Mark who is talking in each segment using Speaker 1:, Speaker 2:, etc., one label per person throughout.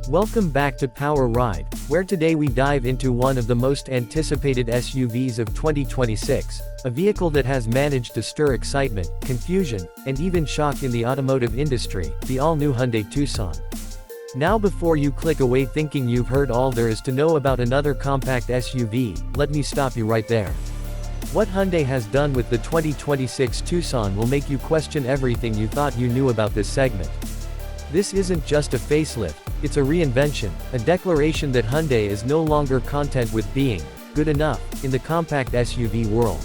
Speaker 1: Welcome back to Power Ride, where today we dive into one of the most anticipated SUVs of 2026, a vehicle that has managed to stir excitement, confusion, and even shock in the automotive industry, the all-new Hyundai Tucson. Now before you click away thinking you've heard all there is to know about another compact SUV, let me stop you right there. What Hyundai has done with the 2026 Tucson will make you question everything you thought you knew about this segment. This isn't just a facelift, it's a reinvention, a declaration that Hyundai is no longer content with being good enough in the compact SUV world.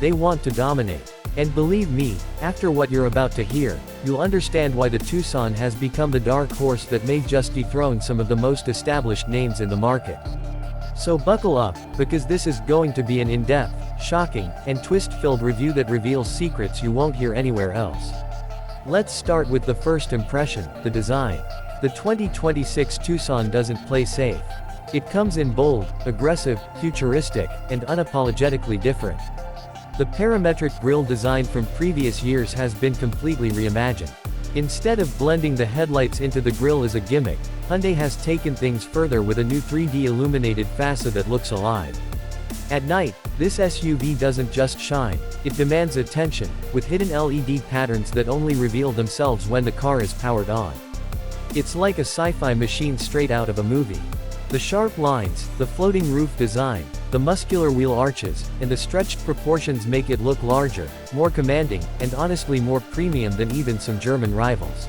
Speaker 1: They want to dominate. And believe me, after what you're about to hear, you'll understand why the Tucson has become the dark horse that may just dethrone some of the most established names in the market. So buckle up, because this is going to be an in-depth, shocking, and twist-filled review that reveals secrets you won't hear anywhere else. Let's start with the first impression, the design. The 2026 Tucson doesn't play safe. It comes in bold, aggressive, futuristic, and unapologetically different. The parametric grille design from previous years has been completely reimagined. Instead of blending the headlights into the grille as a gimmick, Hyundai has taken things further with a new 3D illuminated fascia that looks alive. At night, this SUV doesn't just shine, it demands attention, with hidden LED patterns that only reveal themselves when the car is powered on. It's like a sci-fi machine straight out of a movie. The sharp lines, the floating roof design, the muscular wheel arches, and the stretched proportions make it look larger, more commanding, and honestly more premium than even some German rivals.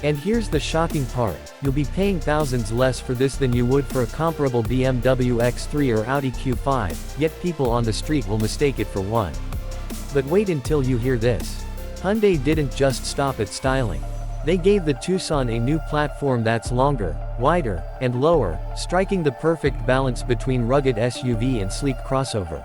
Speaker 1: And here's the shocking part, you'll be paying thousands less for this than you would for a comparable BMW X3 or Audi Q5, yet people on the street will mistake it for one. But wait until you hear this. Hyundai didn't just stop at styling. They gave the Tucson a new platform that's longer, wider, and lower, striking the perfect balance between rugged SUV and sleek crossover.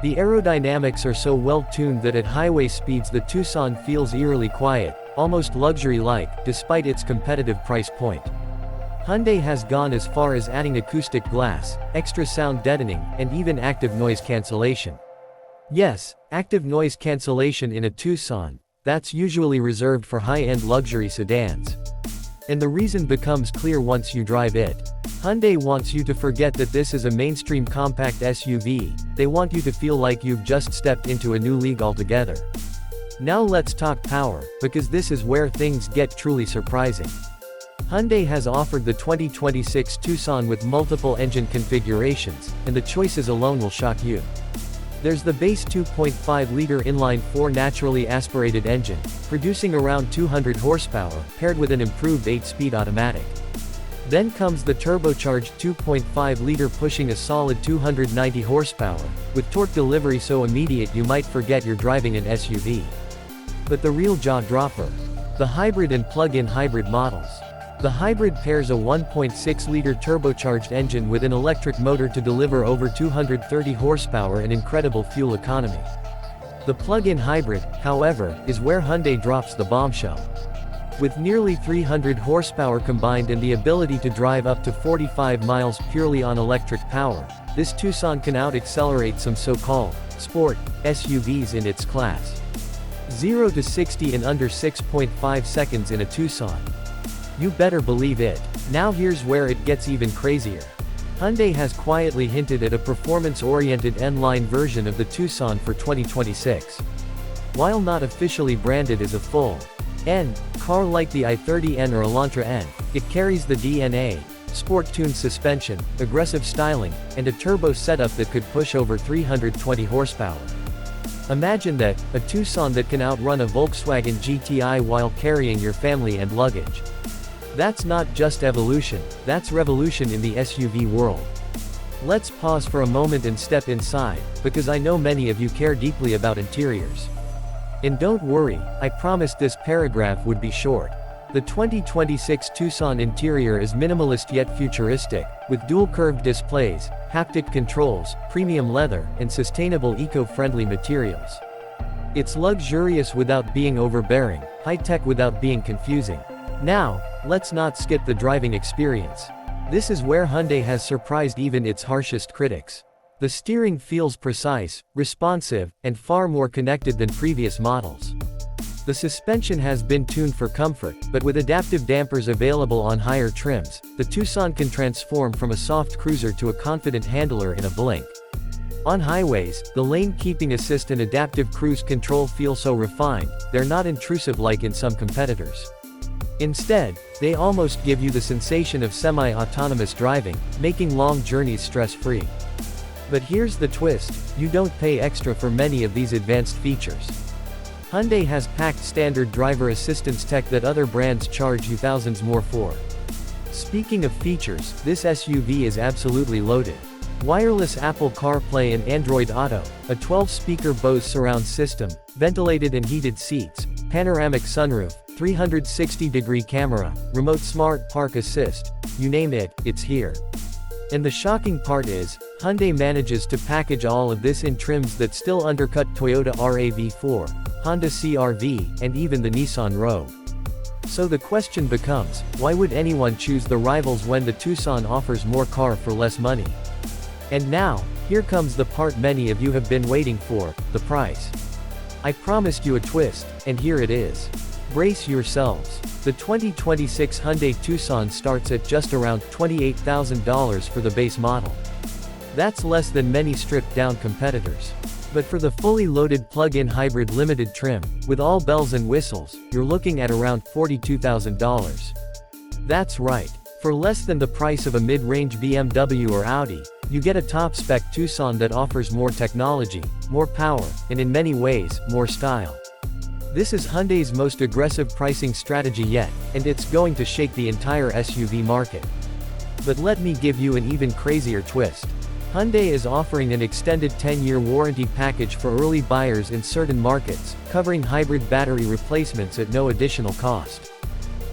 Speaker 1: The aerodynamics are so well tuned that at highway speeds the Tucson feels eerily quiet, almost luxury-like, despite its competitive price point. Hyundai has gone as far as adding acoustic glass, extra sound deadening, and even active noise cancellation. Yes, active noise cancellation in a Tucson, that's usually reserved for high-end luxury sedans. And the reason becomes clear once you drive it. Hyundai wants you to forget that this is a mainstream compact SUV, they want you to feel like you've just stepped into a new league altogether. Now let's talk power, because this is where things get truly surprising. Hyundai has offered the 2026 Tucson with multiple engine configurations, and the choices alone will shock you. There's the base 2.5-liter inline-4 naturally aspirated engine, producing around 200 horsepower, paired with an improved 8-speed automatic. Then comes the turbocharged 2.5-liter pushing a solid 290 horsepower, with torque delivery so immediate you might forget you're driving an SUV. But the real jaw-dropper. The hybrid and plug-in hybrid models. The hybrid pairs a 1.6-liter turbocharged engine with an electric motor to deliver over 230 horsepower and incredible fuel economy. The plug-in hybrid, however, is where Hyundai drops the bombshell. With nearly 300 horsepower combined and the ability to drive up to 45 miles purely on electric power, this Tucson can out-accelerate some so-called sport SUVs in its class. 0 to 60 in under 6.5 seconds in a Tucson. You better believe it. Now here's where it gets even crazier. Hyundai has quietly hinted at a performance-oriented N-line version of the Tucson for 2026. While not officially branded as a full N car like the i30N or Elantra N, it carries the DNA, sport-tuned suspension, aggressive styling, and a turbo setup that could push over 320 horsepower. Imagine that, a Tucson that can outrun a Volkswagen GTI while carrying your family and luggage. That's not just evolution, that's revolution in the SUV world. Let's pause for a moment and step inside, because I know many of you care deeply about interiors. And don't worry, I promised this paragraph would be short. The 2026 Tucson interior is minimalist yet futuristic, with dual curved displays, haptic controls, premium leather, and sustainable eco-friendly materials. It's luxurious without being overbearing, high-tech without being confusing. Now, let's not skip the driving experience. This is where Hyundai has surprised even its harshest critics. The steering feels precise, responsive, and far more connected than previous models. The suspension has been tuned for comfort, but with adaptive dampers available on higher trims, the Tucson can transform from a soft cruiser to a confident handler in a blink. On highways, the lane keeping assist and adaptive cruise control feel so refined, they're not intrusive like in some competitors. Instead, they almost give you the sensation of semi-autonomous driving, making long journeys stress-free. But here's the twist, you don't pay extra for many of these advanced features. Hyundai has packed standard driver assistance tech that other brands charge you thousands more for. Speaking of features, this SUV is absolutely loaded. Wireless Apple CarPlay and Android Auto, a 12-speaker Bose surround system, ventilated and heated seats, panoramic sunroof, 360-degree camera, remote smart park assist, you name it, it's here. And the shocking part is, Hyundai manages to package all of this in trims that still undercut Toyota RAV4, Honda CR-V, and even the Nissan Rogue. So the question becomes, why would anyone choose the rivals when the Tucson offers more car for less money? And now, here comes the part many of you have been waiting for, the price. I promised you a twist, and here it is. Brace yourselves. The 2026 Hyundai Tucson starts at just around $28,000 for the base model. That's less than many stripped-down competitors. But for the fully loaded plug-in hybrid limited trim, with all bells and whistles, you're looking at around $42,000. That's right. For less than the price of a mid-range BMW or Audi, you get a top-spec Tucson that offers more technology, more power, and in many ways, more style. This is Hyundai's most aggressive pricing strategy yet, and it's going to shake the entire SUV market. But let me give you an even crazier twist. Hyundai is offering an extended 10-year warranty package for early buyers in certain markets, covering hybrid battery replacements at no additional cost.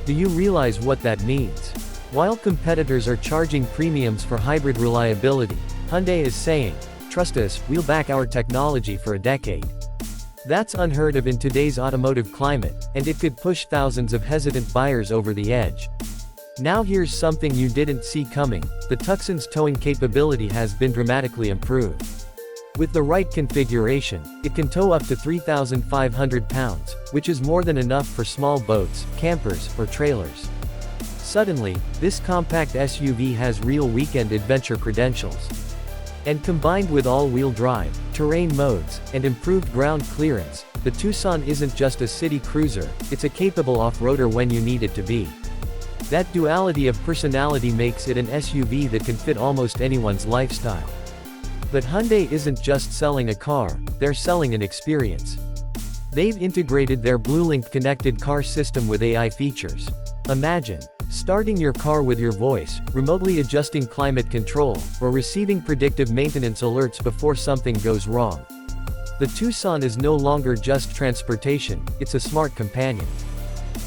Speaker 1: Do you realize what that means? While competitors are charging premiums for hybrid reliability, Hyundai is saying, "Trust us, we'll back our technology for a decade." That's unheard of in today's automotive climate, and it could push thousands of hesitant buyers over the edge. Now here's something you didn't see coming, the Tucson's towing capability has been dramatically improved. With the right configuration, it can tow up to 3,500 pounds, which is more than enough for small boats, campers, or trailers. Suddenly, this compact SUV has real weekend adventure credentials. And combined with all-wheel drive, terrain modes, and improved ground clearance, the Tucson isn't just a city cruiser, it's a capable off-roader when you need it to be. That duality of personality makes it an SUV that can fit almost anyone's lifestyle. But Hyundai isn't just selling a car, they're selling an experience. They've integrated their BlueLink connected car system with AI features. Imagine starting your car with your voice, remotely adjusting climate control, or receiving predictive maintenance alerts before something goes wrong. The Tucson is no longer just transportation, it's a smart companion.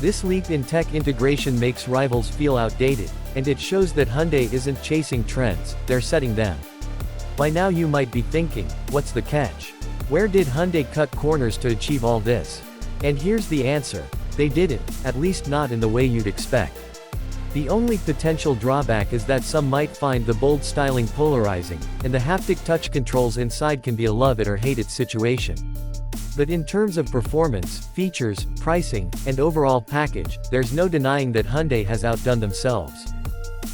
Speaker 1: This leap in tech integration makes rivals feel outdated, and it shows that Hyundai isn't chasing trends, they're setting them. By now you might be thinking, what's the catch? Where did Hyundai cut corners to achieve all this? And here's the answer. They didn't, at least not in the way you'd expect. The only potential drawback is that some might find the bold styling polarizing, and the haptic touch controls inside can be a love it or hate it situation. But in terms of performance, features, pricing, and overall package, there's no denying that Hyundai has outdone themselves.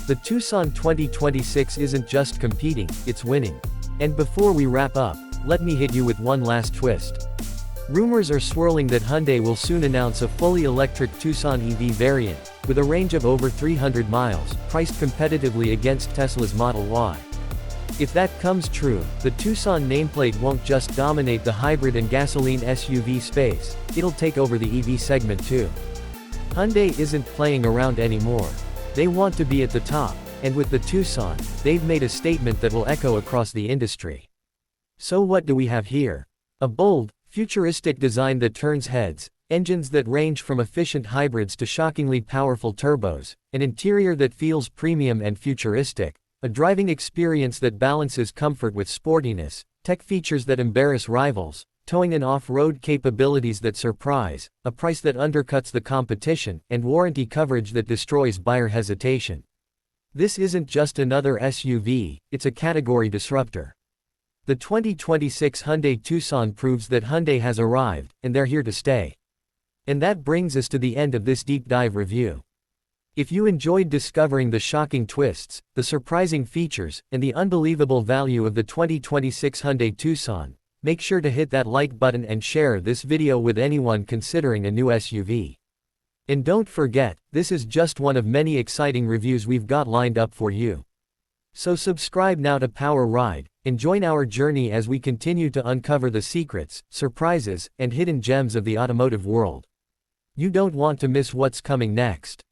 Speaker 1: The Tucson 2026 isn't just competing, it's winning. And before we wrap up, let me hit you with one last twist. Rumors are swirling that Hyundai will soon announce a fully electric Tucson EV variant, with a range of over 300 miles, priced competitively against Tesla's Model Y. If that comes true, the Tucson nameplate won't just dominate the hybrid and gasoline SUV space, it'll take over the EV segment too. Hyundai isn't playing around anymore. They want to be at the top, and with the Tucson, they've made a statement that will echo across the industry. So what do we have here? A bold, futuristic design that turns heads, engines that range from efficient hybrids to shockingly powerful turbos, an interior that feels premium and futuristic, a driving experience that balances comfort with sportiness, tech features that embarrass rivals, towing and off-road capabilities that surprise, a price that undercuts the competition, and warranty coverage that destroys buyer hesitation. This isn't just another SUV, it's a category disruptor. The 2026 Hyundai Tucson proves that Hyundai has arrived, and they're here to stay. And that brings us to the end of this deep dive review. If you enjoyed discovering the shocking twists, the surprising features, and the unbelievable value of the 2026 Hyundai Tucson, make sure to hit that like button and share this video with anyone considering a new SUV. And don't forget, this is just one of many exciting reviews we've got lined up for you. So subscribe now to Power Ride, and join our journey as we continue to uncover the secrets, surprises, and hidden gems of the automotive world. You don't want to miss what's coming next.